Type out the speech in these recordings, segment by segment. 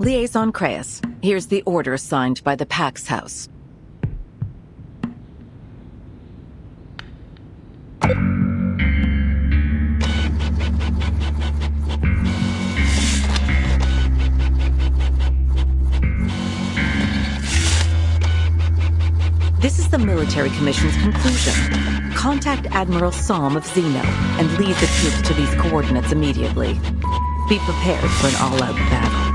Liaison Creus, here's the order signed by the Pax House. This is the Military Commission's conclusion. Contact Admiral Psalm of Xeno and lead the troops to these coordinates immediately. Be prepared for an all-out battle.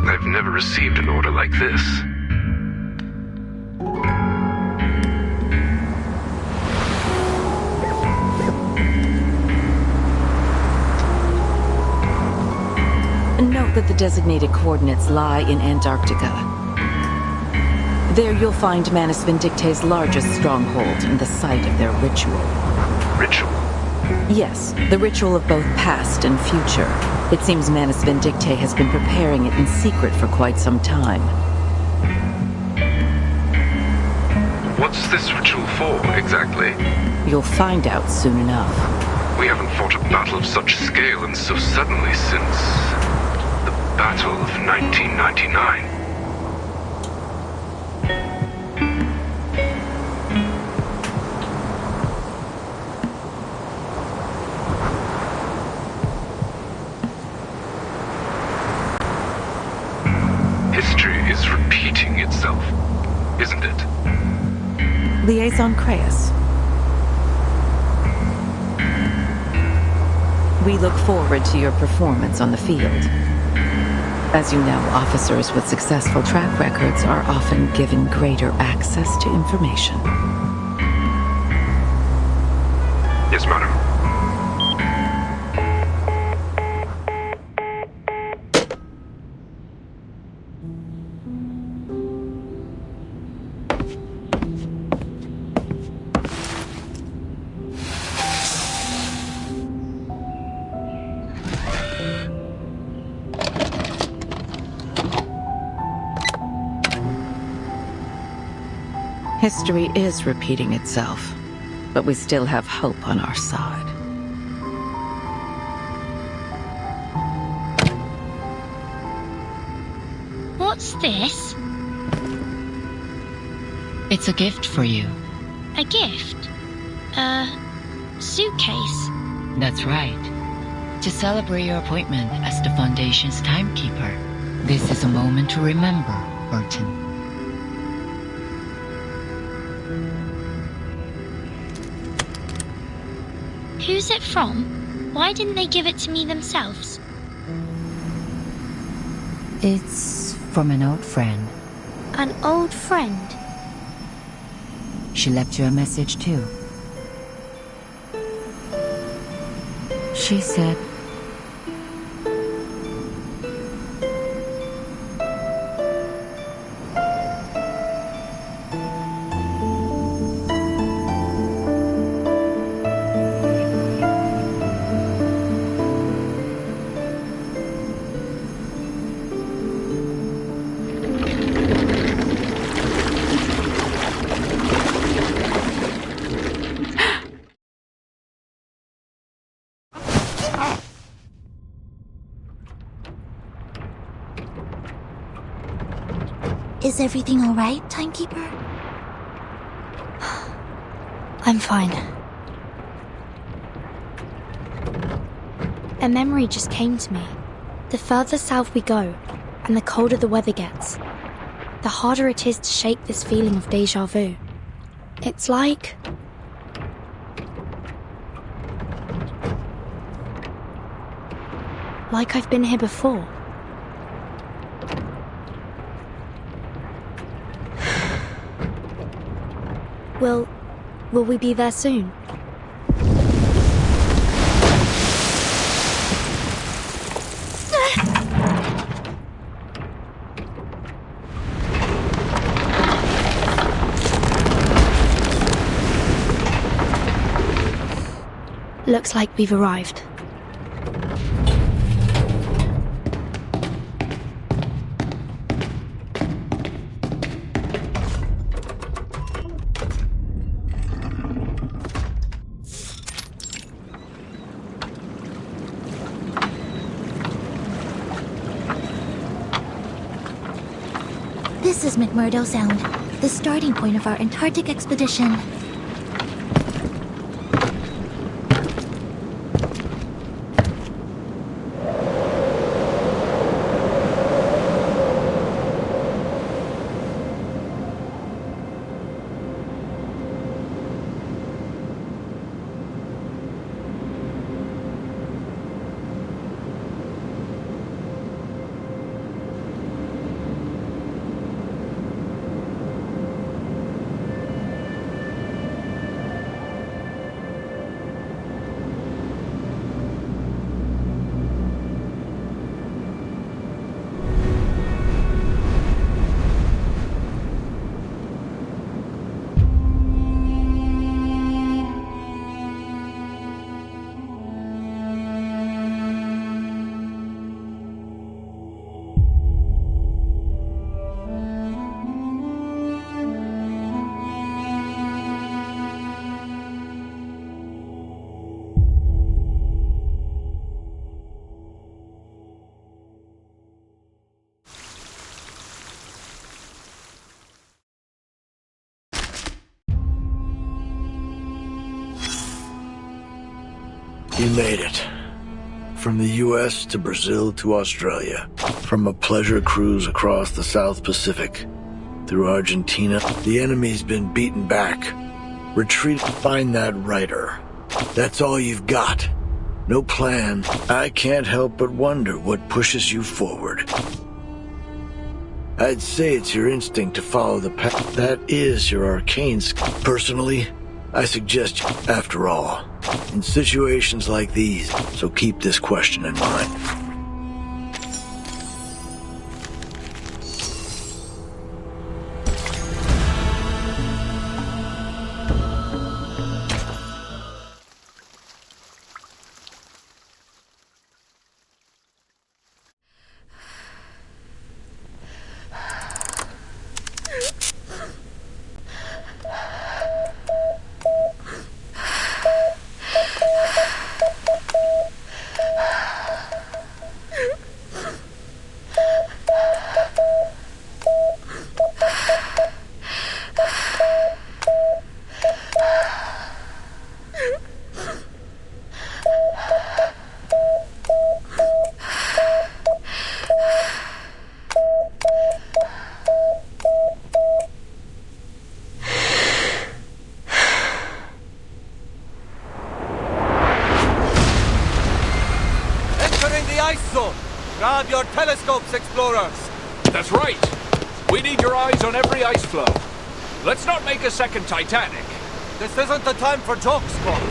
I've never received an order like this. Note that the designated coordinates lie in Antarctica. There you'll find Manus Vindicte's largest stronghold and the site of their ritual. Ritual? Yes, the ritual of both past and future. It seems Manus Vindicte has been preparing it in secret for quite some time. What's this ritual for, exactly? You'll find out soon enough. We haven't fought a battle of such scale and so suddenly since the Battle of 1999. History is repeating itself, isn't it? Liaison Creus. We look forward to your performance on the field. As you know, officers with successful track records are often given greater access to information. Yes, madam. History is repeating itself, but we still have hope on our side. What's this? It's a gift for you. A gift? A suitcase? That's right. To celebrate your appointment as the Foundation's timekeeper. This is a moment to remember, Burton. Who's it from? Why didn't they give it to me themselves? It's from an old friend. An old friend? She left you a message too. She said, Is everything alright, Timekeeper? I'm fine. A memory just came to me. The further south we go, and the colder the weather gets, the harder it is to shake this feeling of déjà vu. It's like I've been here before. Will we be there soon? Looks like we've arrived. This is McMurdo Sound, the starting point of our Antarctic expedition. You made it. From the US to Brazil to Australia. From a pleasure cruise across the South Pacific. Through Argentina, the enemy's been beaten back. Retreat, find that writer. That's all you've got. No plan. I can't help but wonder what pushes you forward. I'd say it's your instinct to follow the path. That is your arcane skill. Personally, I suggest you, after all, in situations like these, so keep this question in mind. Grab your telescopes, explorers! That's right. We need your eyes on every ice floe. Let's not make a second Titanic. This isn't the time for jokes, Scott.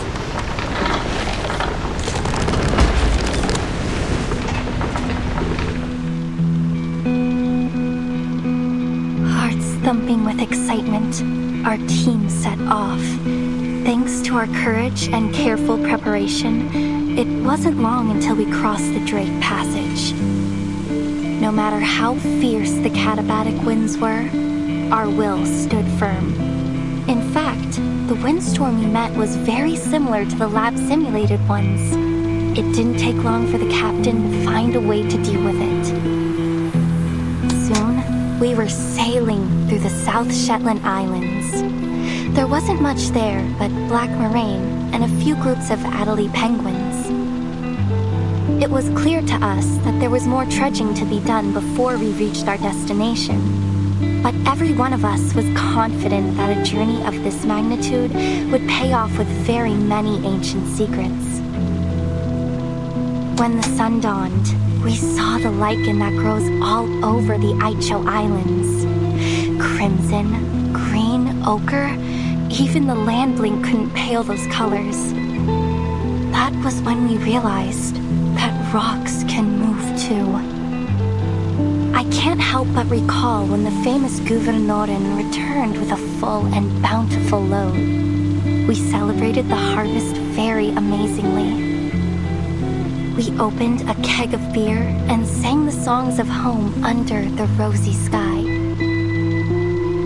Hearts thumping with excitement, our team set off. Thanks to our courage and careful preparation, it wasn't long until we crossed the Drake Passage. No matter how fierce the katabatic winds were, our will stood firm. In fact, the windstorm we met was very similar to the lab-simulated ones. It didn't take long for the captain to find a way to deal with it. Soon, we were sailing through the South Shetland Islands. There wasn't much there but black moraine and a few groups of Adelie penguins. It was clear to us that there was more trudging to be done before we reached our destination. But every one of us was confident that a journey of this magnitude would pay off with very many ancient secrets. When the sun dawned, we saw the lichen that grows all over the Icho Islands. Crimson, green, ochre, even the landlink couldn't pale those colors. That was when we realized that rocks can move too. I can't help but recall when the famous Gouvernoren returned with a full and bountiful load. We celebrated the harvest very amazingly. We opened a keg of beer and sang the songs of home under the rosy sky.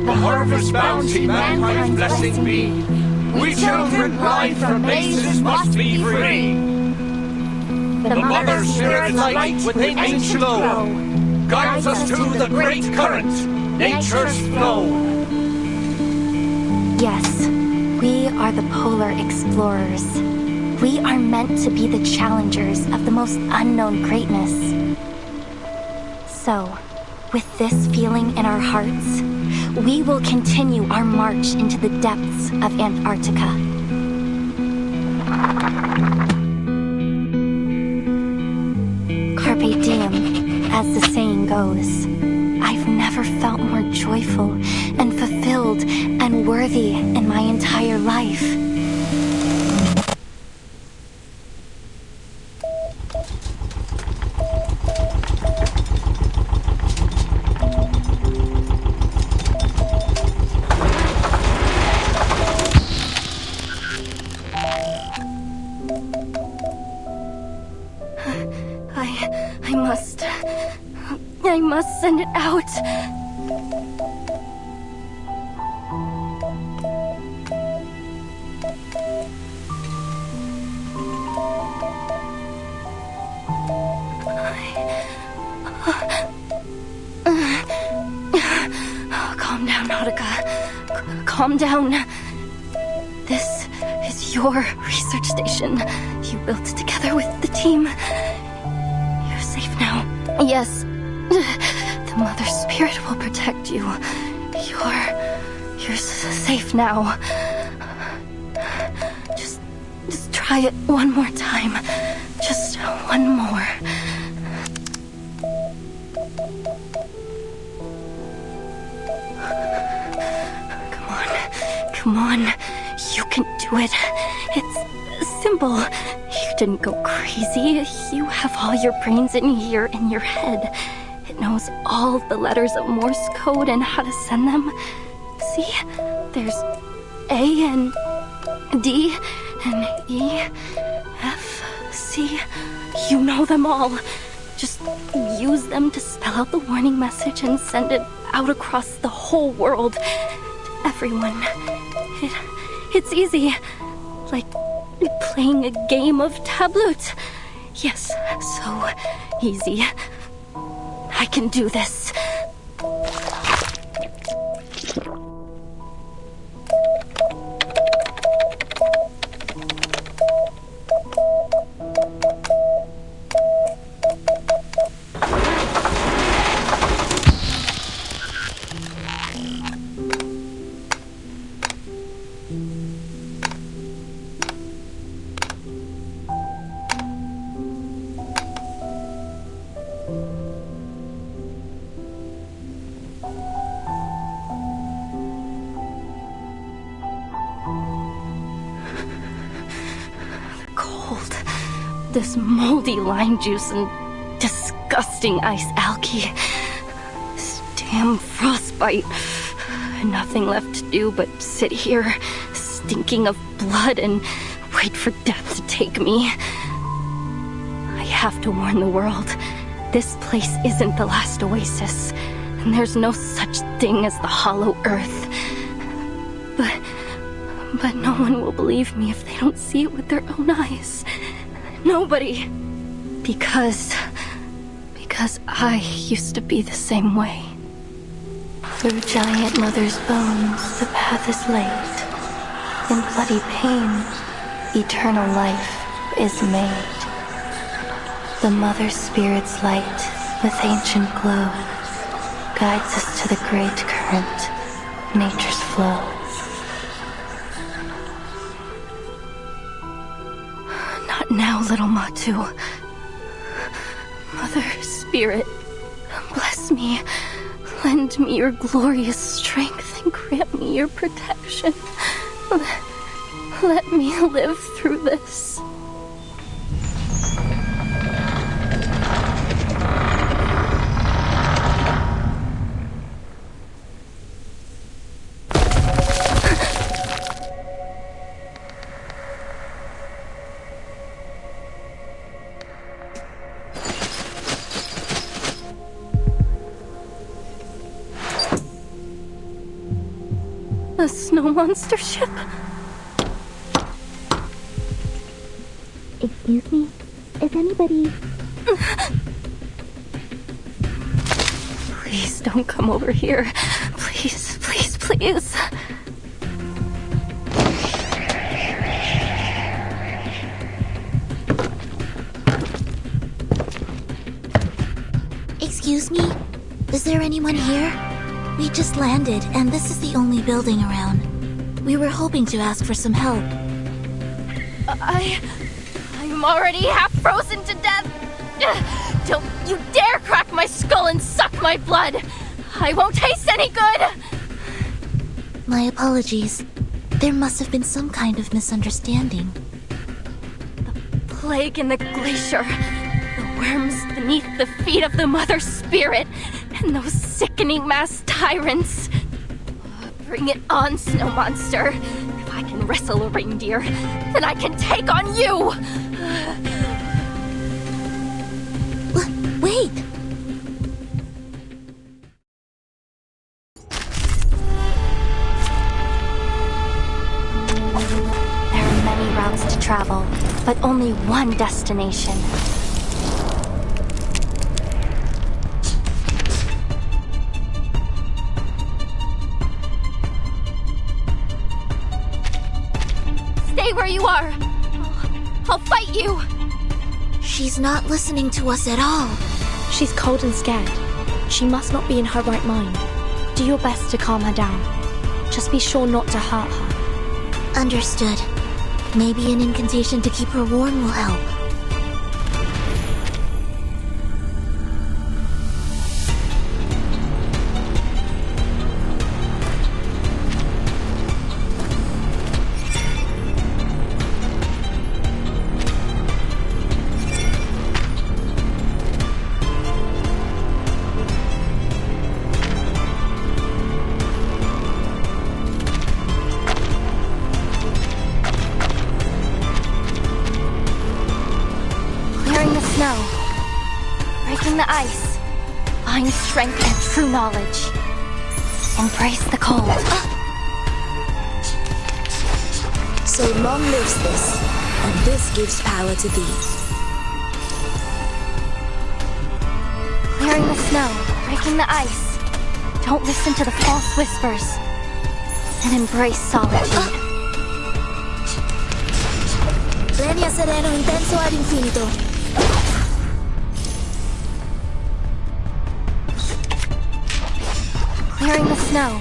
The harvest bounty mankind's blessing be. We children blind from mazes must be free. The Mother Spirit light with ancient glow Guides us to the great current. nature's flow. Yes, we are the polar explorers. We are meant to be the challengers of the most unknown greatness. So, with this feeling in our hearts, we will continue our march into the depths of Antarctica. Carpe diem, as the saying goes. I've never felt more joyful and fulfilled and worthy in my entire life. I must send it out. Calm down, Nautica. Calm down. This is your research station. You built it together with the team. You're safe now. Yes. The Mother Spirit will protect you. You're safe now. Just try it one more time. Just one more. Come on. You can do it. It's simple. You didn't go crazy. You have all your brains in here in your head. It knows all the letters of Morse code and how to send them. See? There's A and D and E, F, C. You know them all. Just use them to spell out the warning message and send it out across the whole world to everyone. It's easy. Like playing a game of tabloot. Yes, so easy. I can do this. This moldy lime juice and disgusting ice algae. This damn frostbite. Nothing left to do but sit here, stinking of blood, and wait for death to take me. I have to warn the world. This place isn't the last oasis, and there's no such thing as the Hollow Earth. But no one will believe me if they don't see it with their own eyes. Nobody. Because I used to be the same way. Through giant mother's bones, the path is laid. In bloody pain, eternal life is made. The mother spirit's light, with ancient glow, guides us to the great current, nature's flow. Not now, little Matu. Mother Spirit, bless me. Lend me your glorious strength and grant me your protection. Let me live through this. A snow monster ship? Excuse me? Is anybody... Please don't come over here. Please, please, please. Excuse me? Is there anyone here? We just landed, and this is the only building around. We were hoping to ask for some help. I'm already half frozen to death. Don't you dare crack my skull and suck my blood. I won't taste any good. My apologies. There must have been some kind of misunderstanding. The plague in the glacier. The worms beneath the feet of the Mother Spirit. And those sickening mass tyrants. Bring it on, Snow Monster. If I can wrestle a reindeer, then I can take on you! Wait! There are many routes to travel, but only one destination. Stay where you are! I'll fight you! She's not listening to us at all. She's cold and scared. She must not be in her right mind. Do your best to calm her down. Just be sure not to hurt her. Understood. Maybe an incantation to keep her warm will help. Breaking the ice. Find strength and true knowledge. Embrace the cold. So long lives this, and this gives power to thee. Clearing the snow, breaking the ice. Don't listen to the false whispers. And embrace solitude. Lenia sereno intenso ad infinito. Clearing the snow.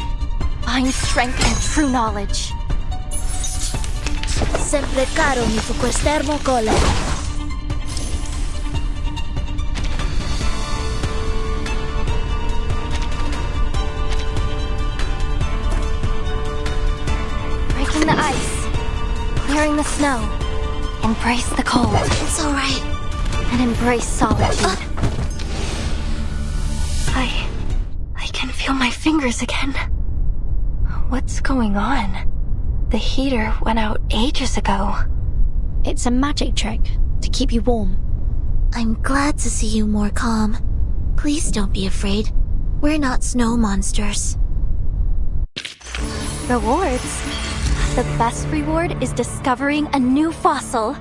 Find strength and true knowledge. Sempre caro mi fu quest'ermo cole. Breaking the ice. Clearing the snow. Embrace the cold. It's alright. And embrace solitude. I can feel my fingers again. What's going on? The heater went out ages ago. It's a magic trick to keep you warm. I'm glad to see you more calm. Please don't be afraid. We're not snow monsters. Rewards? The best reward is discovering a new fossil.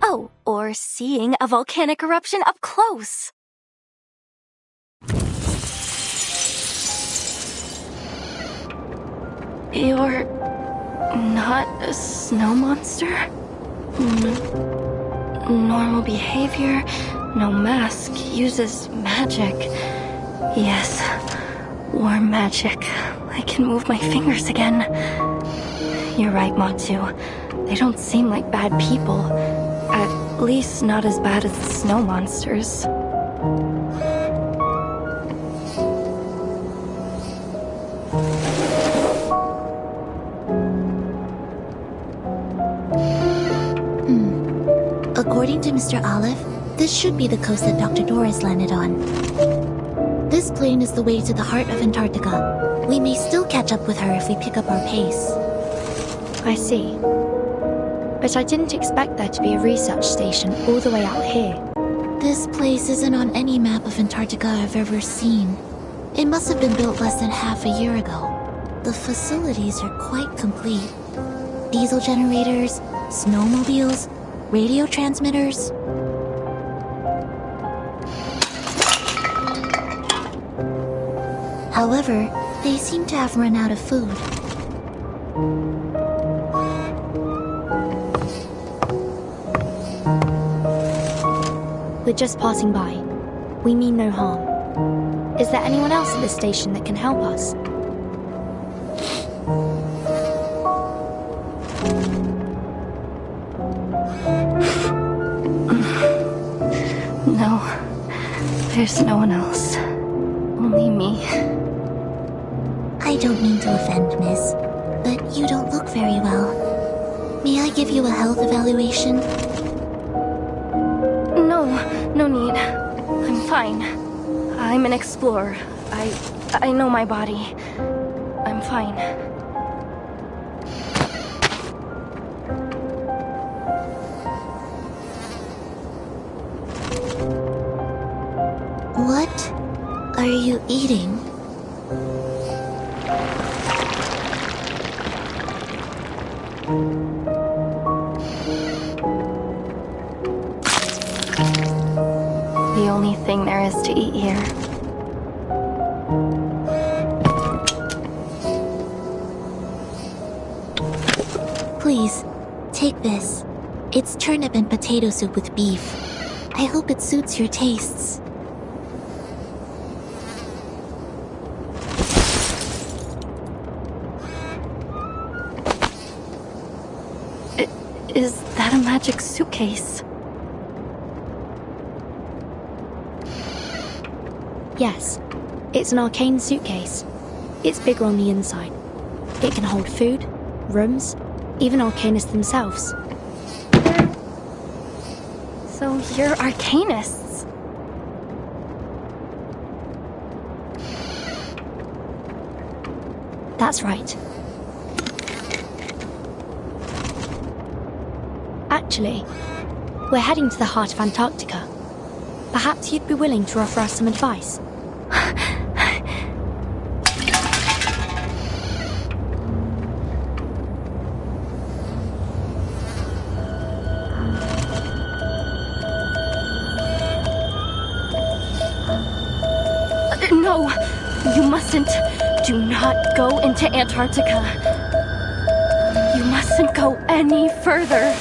Oh, or seeing a volcanic eruption up close. You're not a snow monster? Normal behavior, no mask, uses magic. Yes, warm magic. I can move my fingers again. You're right, Matsu. They don't seem like bad people. At least not as bad as the snow monsters. According to Mr. Olive, this should be the coast that Dr. Doris landed on. This plane is the way to the heart of Antarctica. We may still catch up with her if we pick up our pace. I see. But I didn't expect there to be a research station all the way out here. This place isn't on any map of Antarctica I've ever seen. It must have been built less than half a year ago. The facilities are quite complete. Diesel generators, snowmobiles, radio transmitters. However, they seem to have run out of food. We're just passing by. We mean no harm. Is there anyone else at this station that can help us? No, there's no one else. Only me. I don't mean to offend, miss, but you don't look very well. May I give you a health evaluation? No need. I'm fine. I'm an explorer. I know my body. I'm fine. What are you eating? The only thing there is to eat here. Please, take this. It's turnip and potato soup with beef. I hope it suits your tastes. Is that a magic suitcase? Yes, it's an arcane suitcase. It's bigger on the inside. It can hold food, rooms, even arcanists themselves. So you're arcanists? That's right. Actually, we're heading to the heart of Antarctica. Perhaps you'd be willing to offer us some advice? No, you mustn't. Do not go into Antarctica. You mustn't go any further.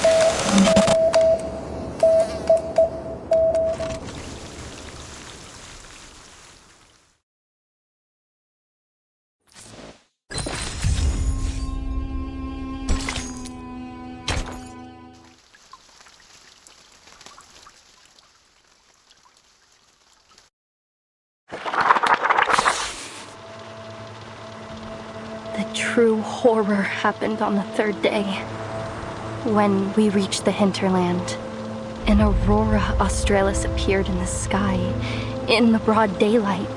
True horror happened on the third day. When we reached the hinterland, an aurora australis appeared in the sky in the broad daylight.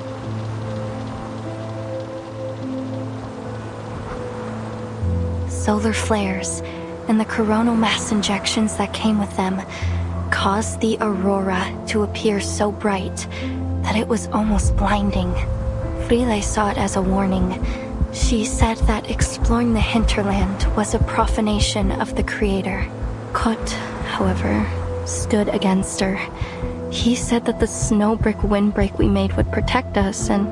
Solar flares and the coronal mass injections that came with them caused the aurora to appear so bright that it was almost blinding. Frile saw it as a warning. She said that exploring the hinterland was a profanation of the Creator. Kot, however, stood against her. He said that the snow brick windbreak we made would protect us, and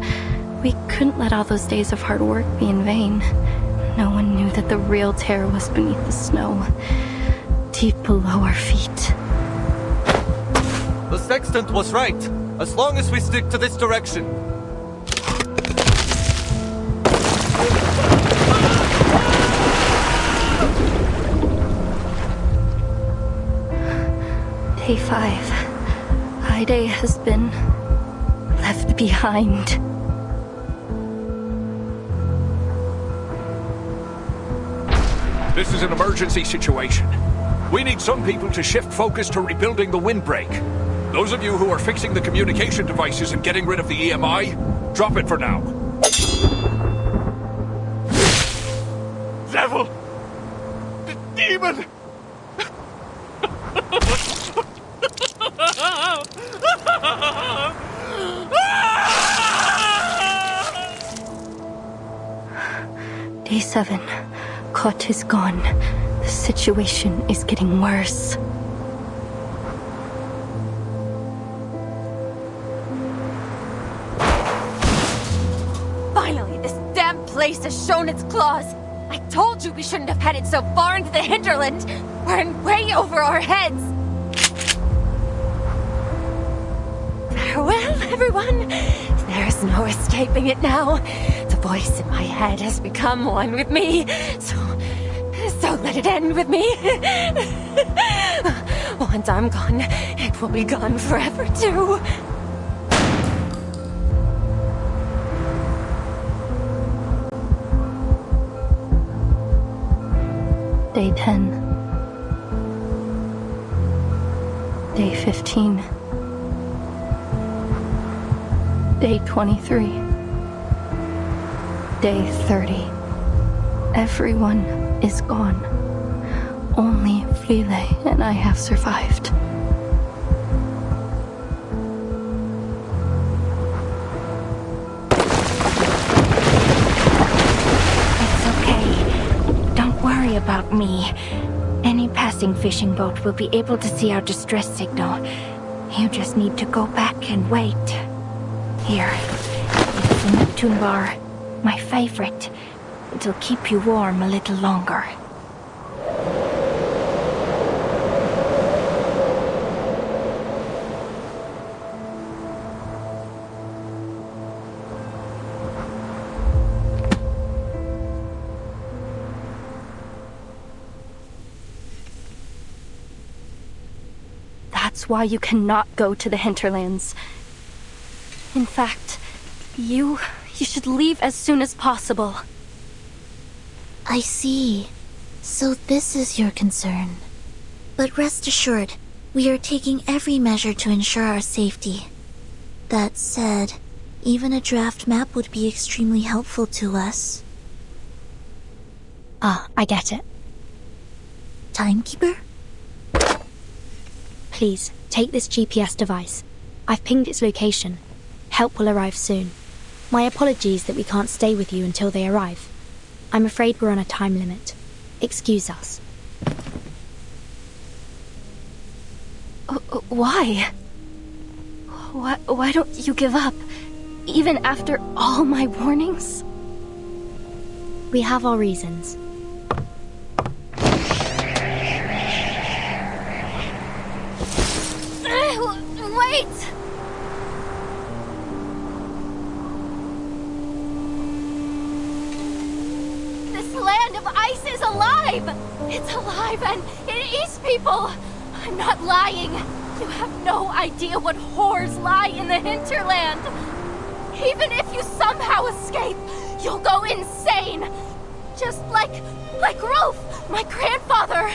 we couldn't let all those days of hard work be in vain. No one knew that the real terror was beneath the snow, deep below our feet. The sextant was right. As long as we stick to this direction. Day 5. Ide has been left behind. This is an emergency situation. We need some people to shift focus to rebuilding the windbreak. Those of you who are fixing the communication devices and getting rid of the EMI, drop it for now. Devil! Demon! Day 7. Kot is gone. The situation is getting worse. place has shown its claws. I told you we shouldn't have headed so far into the hinterland. We're in way over our heads. Farewell, everyone. There's no escaping it now. The voice in my head has become one with me. So let it end with me. Once I'm gone, it will be gone forever too. Day 10. Day 15. Day 23. Day 30. Everyone is gone. Only Flile and I have survived. It's okay. Don't worry about me. Any passing fishing boat will be able to see our distress signal. You just need to go back and wait. Here, it's a Neptune bar. My favorite. It'll keep you warm a little longer. That's why you cannot go to the hinterlands. In fact, you should leave as soon as possible. I see. So this is your concern. But rest assured, we are taking every measure to ensure our safety. That said, even a draft map would be extremely helpful to us. Ah, I get it. Timekeeper? Please, take this GPS device. I've pinged its location. Help will arrive soon. My apologies that we can't stay with you until they arrive. I'm afraid we're on a time limit. Excuse us. Why? Why don't you give up? Even after all my warnings? We have our reasons. Wait! This land of ice is alive! It's alive and it eats people! I'm not lying. You have no idea what horrors lie in the hinterland. Even if you somehow escape, you'll go insane. Just like Rolf, my grandfather.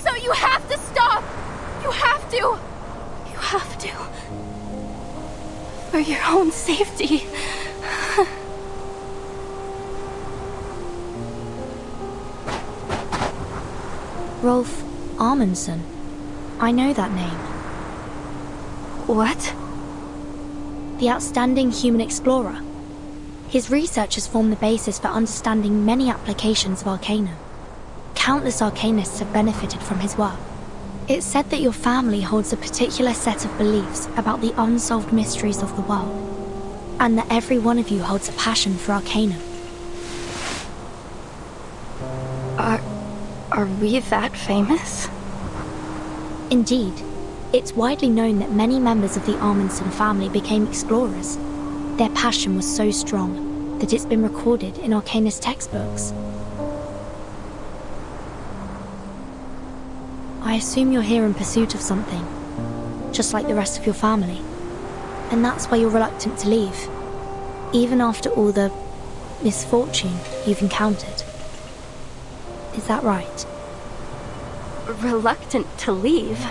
So you have to stop. You have to. You have to. For your own safety. Rolf Amundsen. I know that name. What? The outstanding human explorer. His research has formed the basis for understanding many applications of Arcanum. Countless Arcanists have benefited from his work. It's said that your family holds a particular set of beliefs about the unsolved mysteries of the world, and that every one of you holds a passion for Arcanum. Are we that famous? Indeed. It's widely known that many members of the Amundsen family became explorers. Their passion was so strong that it's been recorded in Arcanist textbooks. I assume you're here in pursuit of something, just like the rest of your family. And that's why you're reluctant to leave, even after all the misfortune you've encountered. Is that right? Reluctant to leave?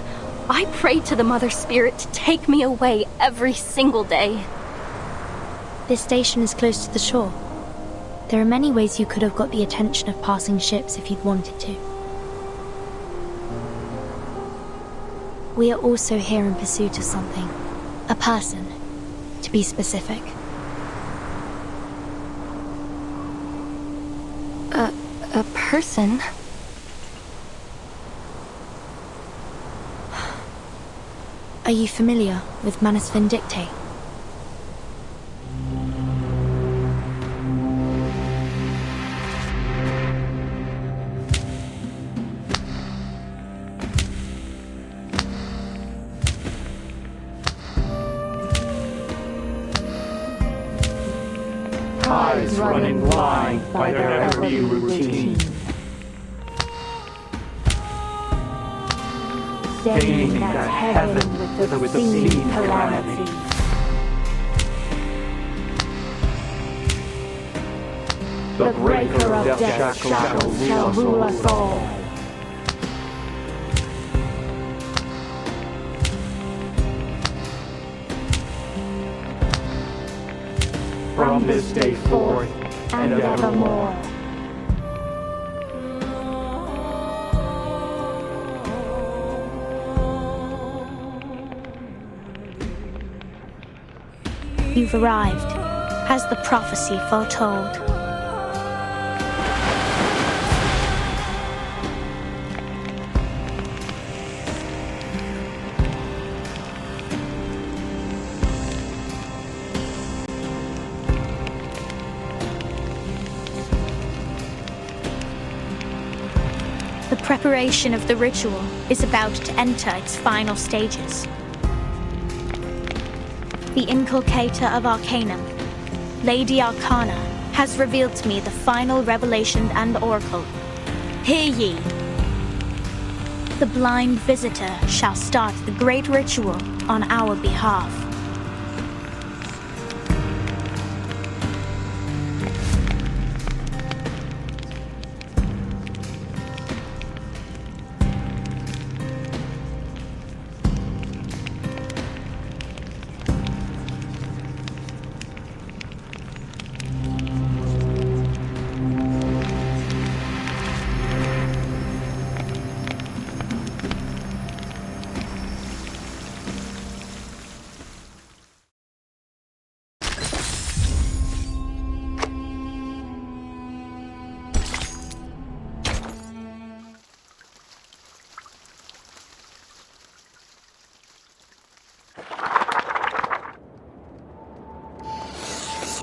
I pray to the Mother Spirit to take me away every single day. This station is close to the shore. There are many ways you could have got the attention of passing ships if you'd wanted to. We are also here in pursuit of something. A person, to be specific. A person? Are you familiar with Manus Vindictae? Tides running blind by their every routine. Staining that heaven with obscene calamity. The breaker of death's shackles shall rule us all. From this day forth and evermore. You've arrived, as the prophecy foretold. The preparation of the ritual is about to enter its final stages. The Inculcator of Arcanum, Lady Arcana, has revealed to me the final revelation and oracle. Hear ye! The blind visitor shall start the great ritual on our behalf.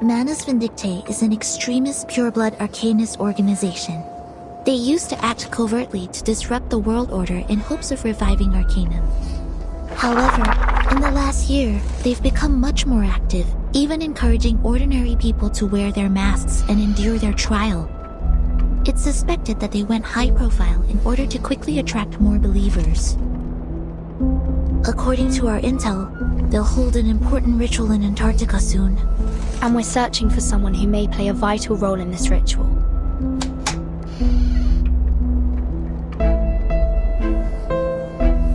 Manus Vindictae is an extremist pureblood arcanist organization. They used to act covertly to disrupt the world order in hopes of reviving Arcanum. However, in the last year, they've become much more active, even encouraging ordinary people to wear their masks and endure their trial. It's suspected that they went high profile in order to quickly attract more believers. According to our intel, they'll hold an important ritual in Antarctica soon. And we're searching for someone who may play a vital role in this ritual.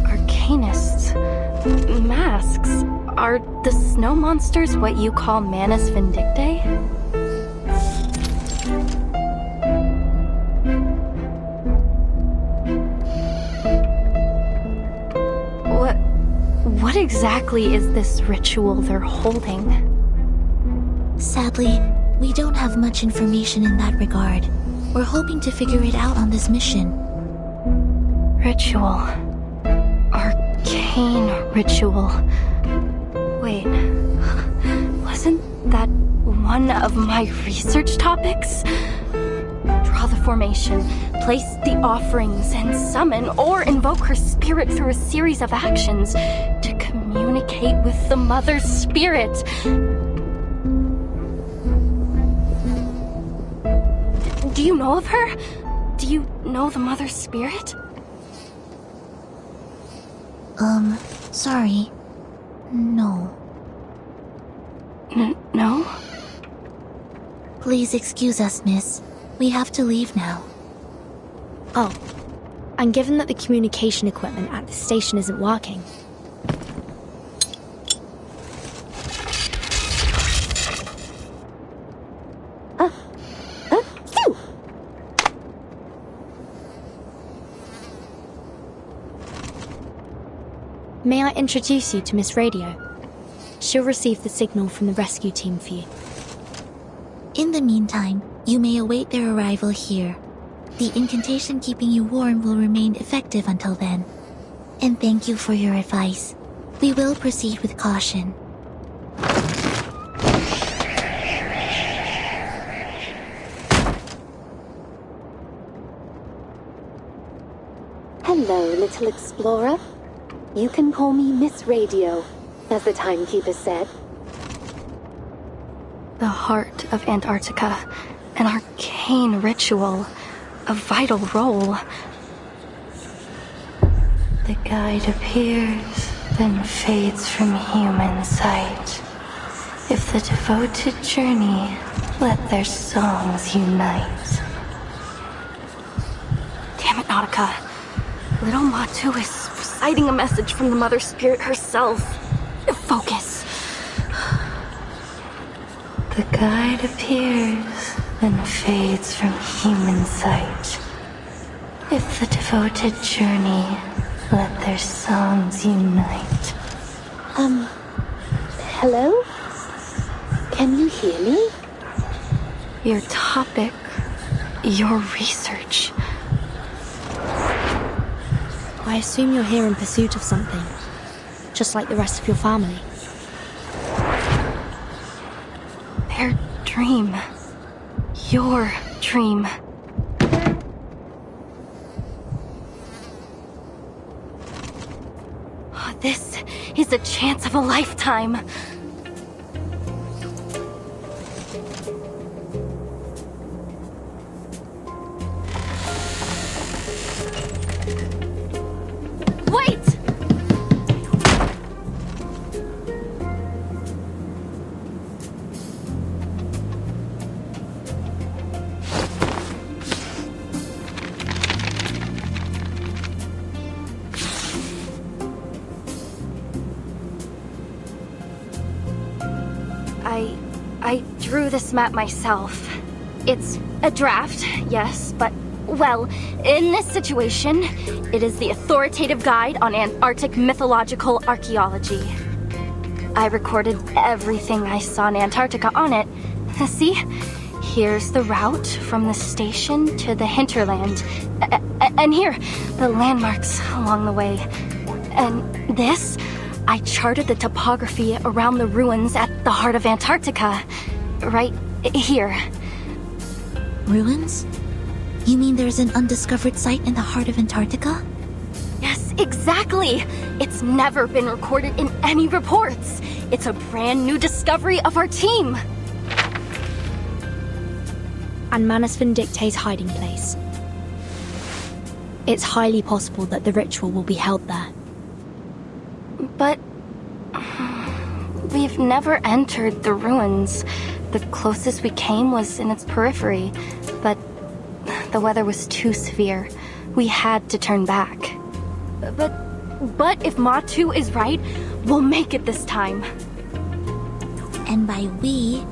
Arcanists. Masks. Are the snow monsters what you call Manus Vindictae? What exactly is this ritual they're holding? Sadly, we don't have much information in that regard. We're hoping to figure it out on this mission. Ritual. Arcane ritual. Wait, wasn't that one of my research topics? Draw the formation, place the offerings, and summon or invoke her spirit through a series of actions to communicate with the Mother's Spirit. Do you know of her? Do you know the Mother's Spirit? Sorry. No. No? Please excuse us, miss. We have to leave now. Oh, and given that the communication equipment at the station isn't working, may I introduce you to Miss Radio? She'll receive the signal from the rescue team for you. In the meantime, you may await their arrival here. The incantation keeping you warm will remain effective until then. And thank you for your advice. We will proceed with caution. Hello, little explorer. You can call me Miss Radio, as the timekeeper said. The heart of Antarctica, an arcane ritual, a vital role. The guide appears, then fades from human sight. If the devoted journey, let their songs unite. Damn it, Nautica. Little Matu is reciting a message from the Mother Spirit herself. Focus. The guide appears, then fades from human sight. If the devoted journey, let their songs unite. Hello? Can you hear me? Your topic, your research. I assume you're here in pursuit of something, just like the rest of your family. Their dream. Your dream. This is a chance of a lifetime. Wait! I drew this map myself. It's a draft, yes, but, well, in this situation, it is the authoritative guide on Antarctic mythological archaeology. I recorded everything I saw in Antarctica on it. See? Here's the route from the station to the hinterland. And here, the landmarks along the way. And this? I charted the topography around the ruins at the heart of Antarctica. Right here. Ruins? You mean there's an undiscovered site in the heart of Antarctica? Yes, exactly! It's never been recorded in any reports. It's a brand new discovery of our team. And Manasvin Dictate's hiding place. It's highly possible that the ritual will be held there. But we've never entered the ruins. The closest we came was in its periphery, but the weather was too severe. We had to turn back. But if Matu is right, we'll make it this time. And by we,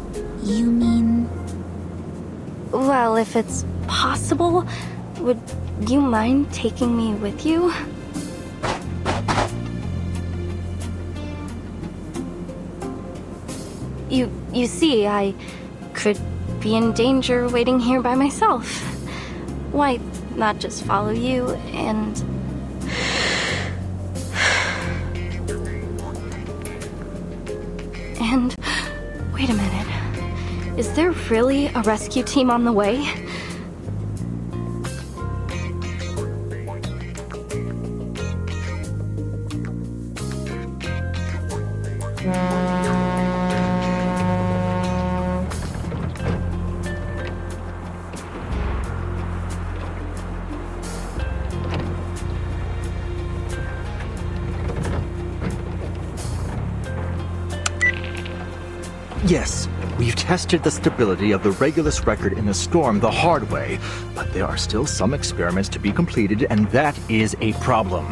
you mean... Well, if it's possible, would you mind taking me with you? You see, I could be in danger waiting here by myself. Why not just follow you and... And... wait a minute. Is there really a rescue team on the way? Yes, we've tested the stability of the Regulus record in the storm the hard way, but there are still some experiments to be completed, and that is a problem.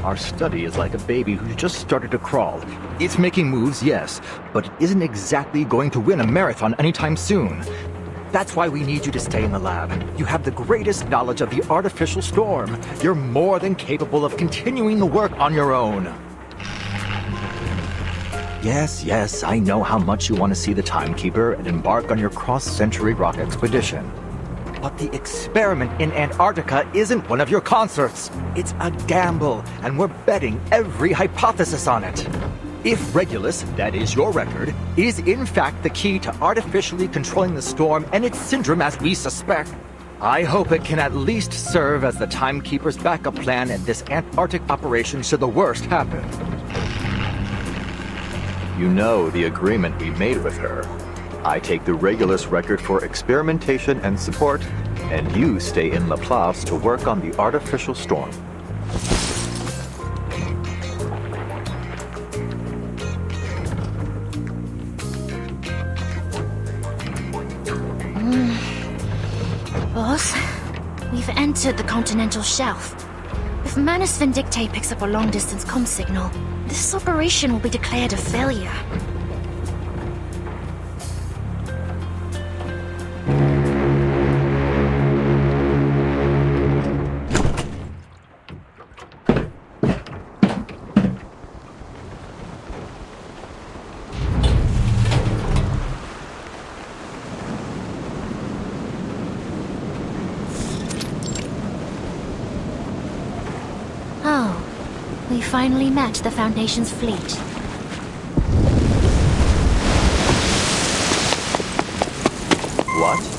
Our study is like a baby who's just started to crawl. It's making moves, yes, but it isn't exactly going to win a marathon anytime soon. That's why we need you to stay in the lab. You have the greatest knowledge of the artificial storm. You're more than capable of continuing the work on your own. Yes, I know how much you want to see the Timekeeper and embark on your cross-century rock expedition. But the experiment in Antarctica isn't one of your concerts. It's a gamble, and we're betting every hypothesis on it. If Regulus, that is your record, is in fact the key to artificially controlling the storm and its syndrome as we suspect, I hope it can at least serve as the Timekeeper's backup plan in this Antarctic operation should the worst happen. You know the agreement we made with her. I take the Regulus record for experimentation and support, and you stay in Laplace to work on the artificial storm. Boss, we've entered the continental shelf. If Manus Vindictae picks up a long-distance comm signal, this operation will be declared a failure. We finally met the Foundation's fleet. What?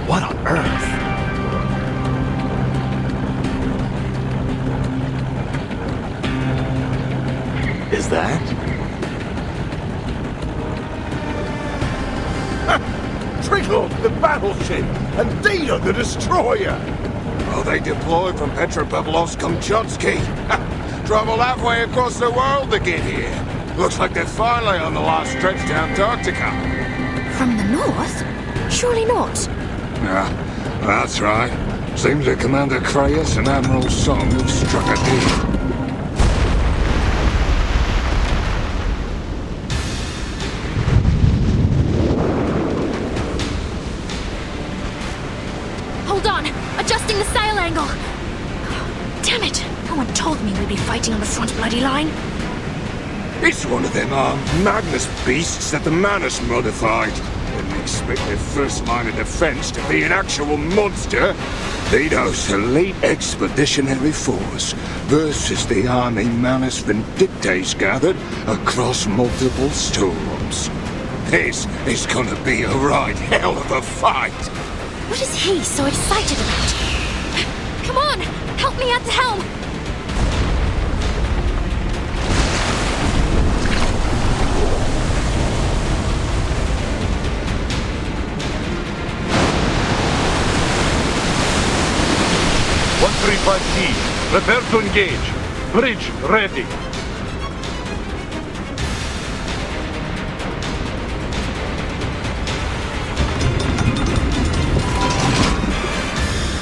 What on earth? Is that? Trickle, the battleship, and Data, the destroyer. Oh, they deployed from Petropavlovsk-Kamchatsky. Traveled halfway across the world to get here. Looks like they're finally on the last stretch to Antarctica. From the north? Surely not. Yeah, that's right. Seems that Commander Krayas and Admiral Song have struck a deal. Hold on! Adjusting the sail angle! Damn it! No one told me we'd be fighting on the front bloody line. It's one of them armed Magnus beasts that the Manus modified. Didn't expect their first line of defense to be an actual monster. Vido's elite expeditionary force versus the army Manus Vindictae's gathered across multiple storms. This is gonna be a right hell of a fight. What is he so excited about? Come on! Help me at the helm! Prepare to engage. Bridge ready.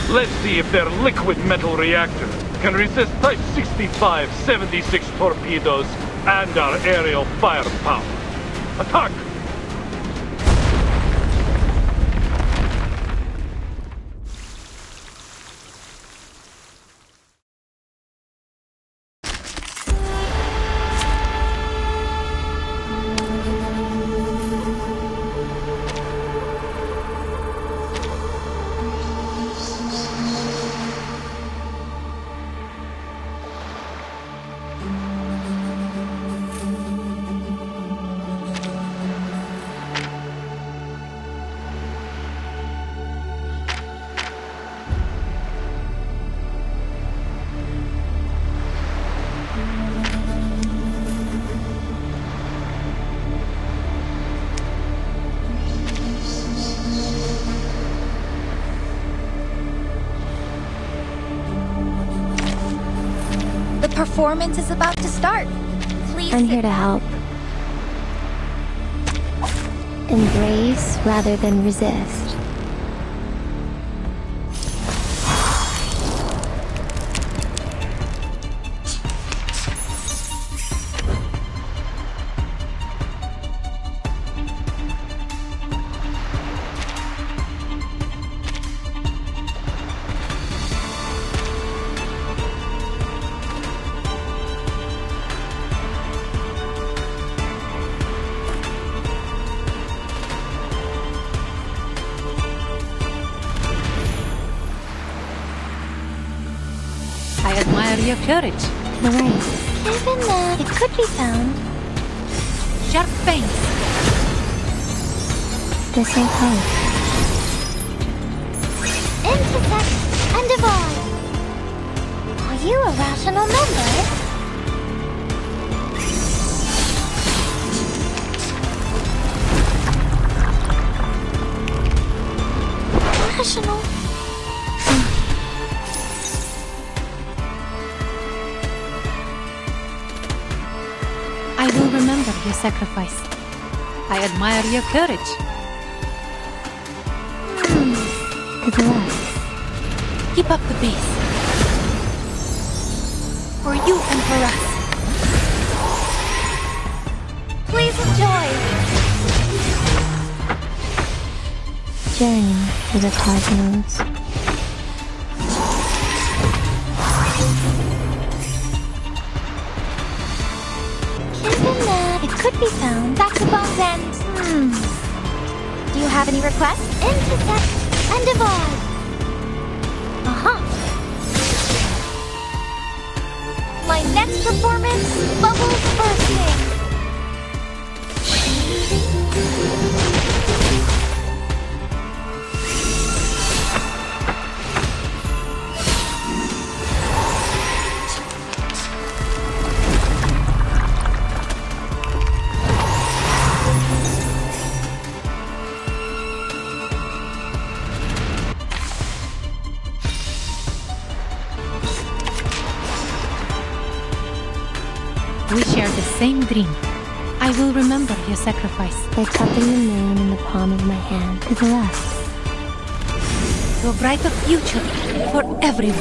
Let's see if their liquid metal reactor can resist Type 65-76 torpedoes and our aerial firepower. Attack! Performance is about to start. Please. I'm here to help. Embrace rather than resist. your courage. The right. Given that it could be found. Sharp fangs. This ain't hope. Intersect and divide. Are you a rational member? Rational? I will remember your sacrifice. I admire your courage. To the left. Keep up the pace. For you and for us. Please enjoy. Journey to the cosmos. Given that it could be found back to Bone's End. Do you have any requests? Intersect and divide. My next performance, bubbles bursting. We share the same dream. I will remember your sacrifice. By cupping the moon in the palm of my hand. To the left. To a brighter future for everyone.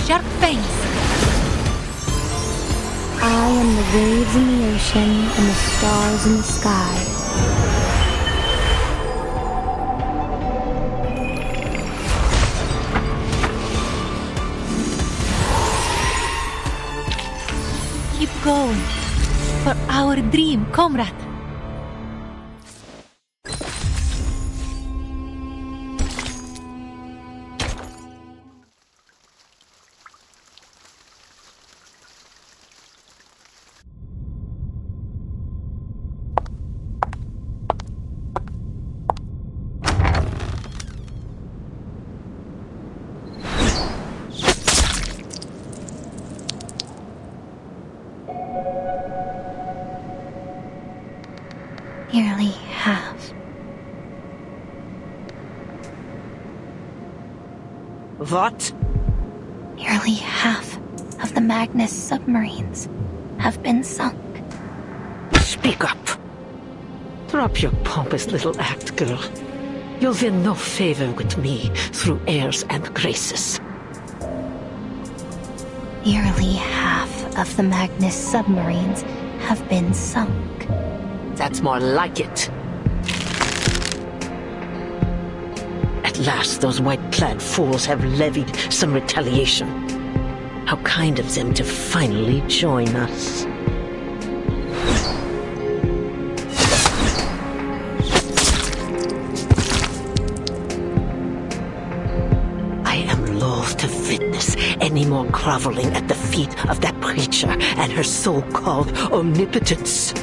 Sharp fangs. I am the waves in the ocean and the stars in the sky. Keep going for our dream, comrade. Nearly half. What? Nearly half of the Magnus submarines have been sunk. Speak up. Drop your pompous little act, girl. You'll win no favor with me through airs and graces. Nearly half of the Magnus submarines have been sunk. That's more like it. At last, those white-clad fools have levied some retaliation. How kind of them to finally join us. I am loath to witness any more groveling at the feet of that preacher and her so-called omnipotence.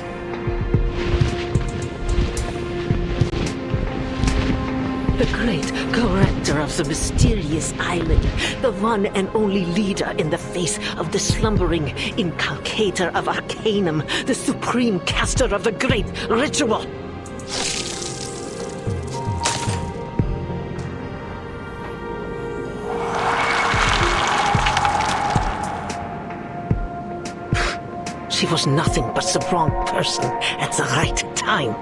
The great corrector of the mysterious island, the one and only leader in the face of the slumbering inculcator of Arcanum, the supreme caster of the great ritual. She was nothing but the wrong person at the right time.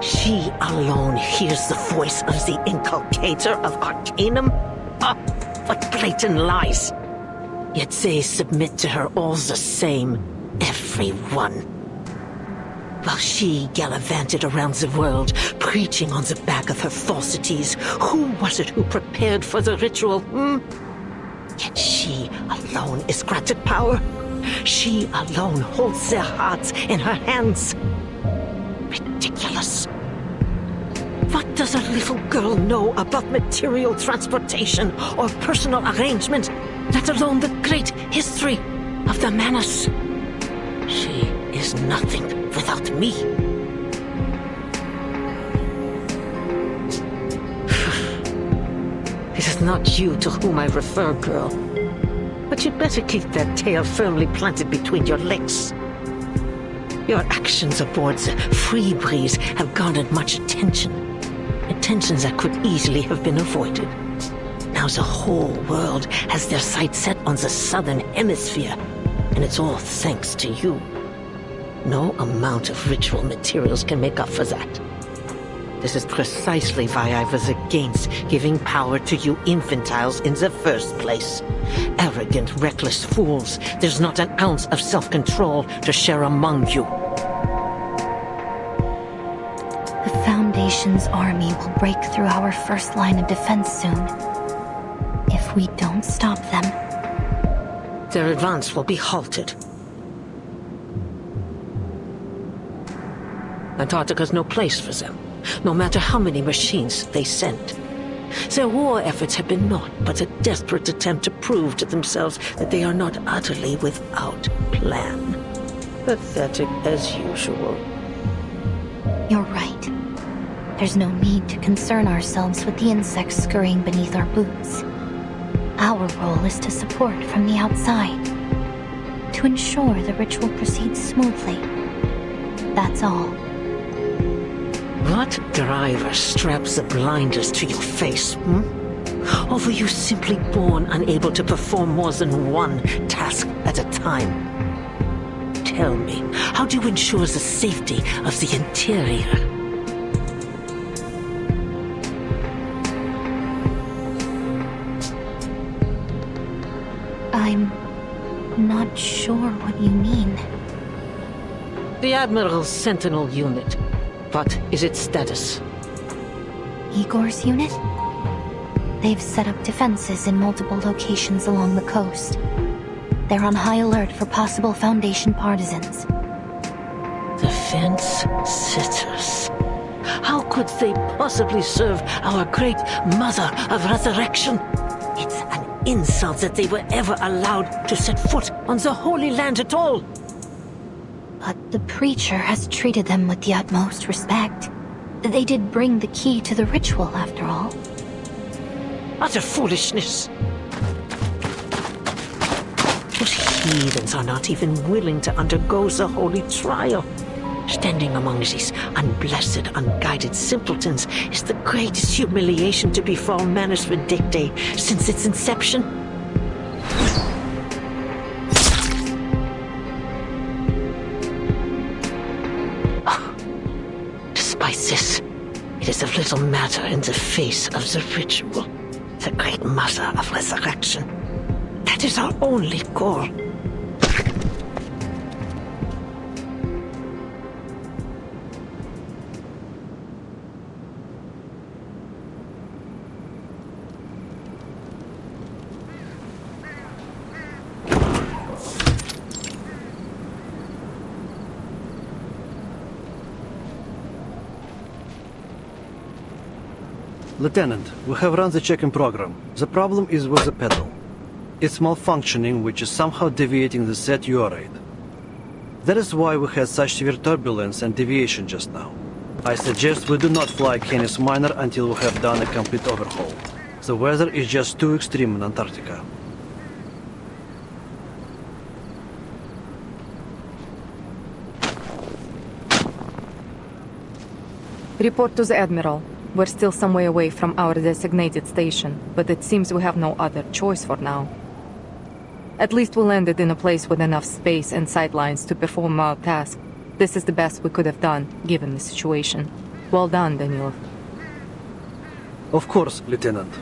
She alone hears the voice of the inculcator of Arcanum? Ah, what blatant lies! Yet they submit to her all the same, everyone. While she gallivanted around the world, preaching on the back of her falsities, who was it who prepared for the ritual, Yet she alone is granted power. She alone holds their hearts in her hands. Ridiculous. What does a little girl know about material transportation or personal arrangement, let alone the great history of the Manus? She is nothing without me. It is not you to whom I refer, girl. But you'd better keep that tail firmly planted between your legs. Your actions aboard the Free Breeze have garnered much attention. Attentions that could easily have been avoided. Now the whole world has their sights set on the southern hemisphere, and it's all thanks to you. No amount of ritual materials can make up for that. This is precisely why I was against giving power to you infantiles in the first place. Arrogant, reckless fools. There's not an ounce of self-control to share among you. The Foundation's army will break through our first line of defense soon. If we don't stop them, their advance will be halted. Antarctica's no place for them, no matter how many machines they send. Their war efforts have been naught but a desperate attempt to prove to themselves that they are not utterly without plan. Pathetic as usual. You're right. There's no need to concern ourselves with the insects scurrying beneath our boots. Our role is to support from the outside, to ensure the ritual proceeds smoothly. That's all. What driver straps the blinders to your face, Or were you simply born unable to perform more than one task at a time? Tell me, how do you ensure the safety of the interior? I'm not sure what you mean. The Admiral's Sentinel unit. What is its status? Igor's unit? They've set up defenses in multiple locations along the coast. They're on high alert for possible Foundation partisans. Defense sitters. How could they possibly serve our great Mother of Resurrection? It's an insult that they were ever allowed to set foot on the Holy Land at all. But the Preacher has treated them with the utmost respect. They did bring the key to the ritual, after all. Utter foolishness. Those heathens are not even willing to undergo the holy trial. Standing among these unblessed, unguided simpletons is the greatest humiliation to befall Manus Vindictae since its inception. Despite this, it is of little matter in the face of the ritual. The great Mother of Resurrection. That is our only goal. Lieutenant, we have run the check-in program. The problem is with the pedal. It's malfunctioning, which is somehow deviating the set yaw rate. That is why we had such severe turbulence and deviation just now. I suggest we do not fly Canis Minor until we have done a complete overhaul. The weather is just too extreme in Antarctica. Report to the Admiral. We're still some way away from our designated station, but it seems we have no other choice for now. At least we landed in a place with enough space and sightlines to perform our task. This is the best we could have done, given the situation. Well done, Danilov. Of course, Lieutenant.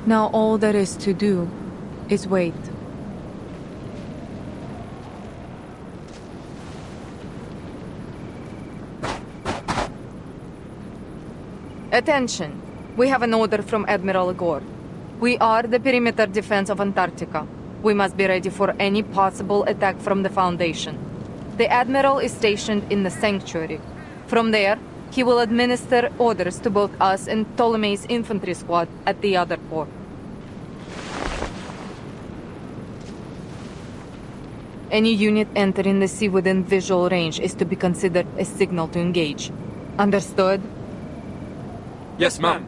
Now all there is to do is wait. Attention! We have an order from Admiral Igor. We are the perimeter defense of Antarctica. We must be ready for any possible attack from the Foundation. The Admiral is stationed in the Sanctuary. From there, he will administer orders to both us and Ptolemy's infantry squad at the other port. Any unit entering the sea within visual range is to be considered a signal to engage. Understood? Yes, ma'am.